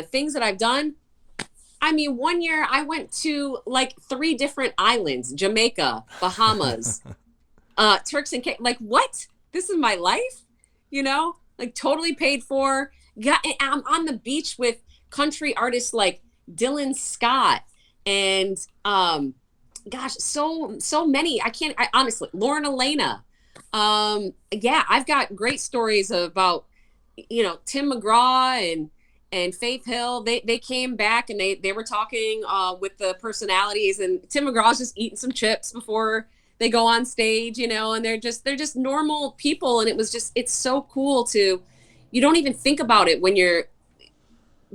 the things that I've done. I mean, one year I went to like 3 different islands, Jamaica, Bahamas, Turks and Caicos. Like, what? This is my life, like totally paid for. I'm on the beach with country artists like Dylan Scott and gosh, so many. I honestly, Lauren Elena. I've got great stories about, Tim McGraw and Faith Hill. They came back and they were talking with the personalities, and Tim McGraw's just eating some chips before they go on stage, and they're just normal people. And it's so cool you don't even think about it when you're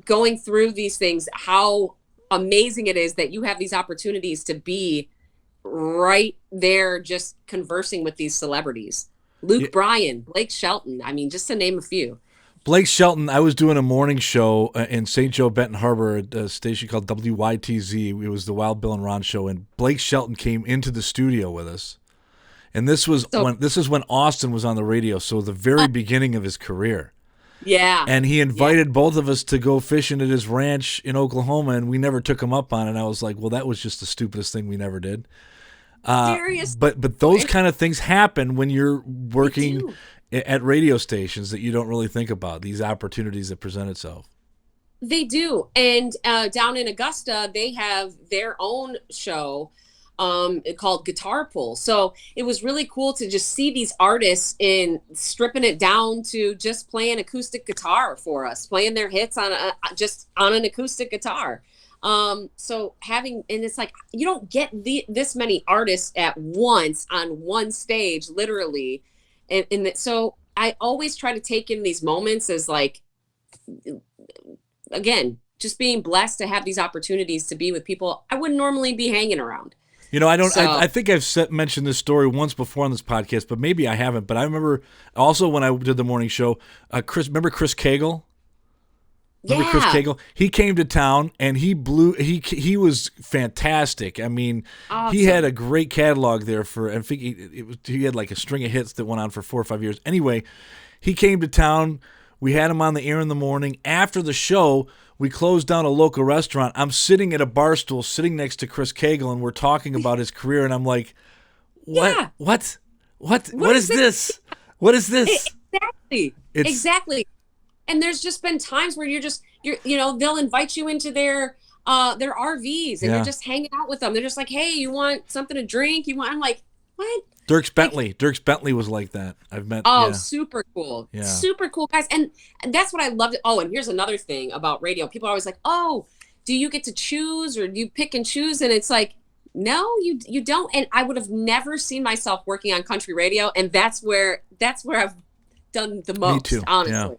going through these things, how amazing it is that you have these opportunities to be right there just conversing with these celebrities. Luke Bryan, Blake Shelton. I mean, just to name a few. Blake Shelton, I was doing a morning show in St. Joe, Benton Harbor at a station called WYTZ. It was the Wild Bill and Ron show, and Blake Shelton came into the studio with us. And this is when Austin was on the radio, so the very beginning of his career. Yeah. And he invited both of us to go fishing at his ranch in Oklahoma, and we never took him up on it. And I was like, well, that was just the stupidest thing we never did. But those kind of things happen when you're working at radio stations that you don't really think about, these opportunities that present itself. They do. And down in Augusta, they have their own show called Guitar Pull. So it was really cool to just see these artists stripping it down to just playing acoustic guitar for us, playing their hits on an acoustic guitar. And it's like, you don't get this many artists at once on one stage, literally. So I always try to take in these moments as like, again, just being blessed to have these opportunities to be with people I wouldn't normally be hanging around. I think I've mentioned this story once before on this podcast, but maybe I haven't. But I remember also when I did the morning show, remember Chris Cagle? Remember Chris Cagle? He came to town and he he was fantastic. I mean, awesome. He had a great catalog there I think he had like a string of hits that went on for 4 or 5 years. Anyway, he came to town. We had him on the air in the morning. After the show, we closed down a local restaurant. I'm sitting at a bar stool sitting next to Chris Cagle, and we're talking about his career, and I'm like, what? Yeah. What is this? What is this? Exactly. And there's just been times where they'll invite you into their RVs and you're just hanging out with them. They're just like, hey, you want something to drink? I'm like, what? Dirks Bentley was like that. I've met. Oh, super cool. Yeah. Super cool guys. And that's what I loved. Oh, and here's another thing about radio. People are always like, oh, do you get to choose or do you pick and choose? And it's like, no, you don't. And I would have never seen myself working on country radio. And that's where I've done the most, honestly.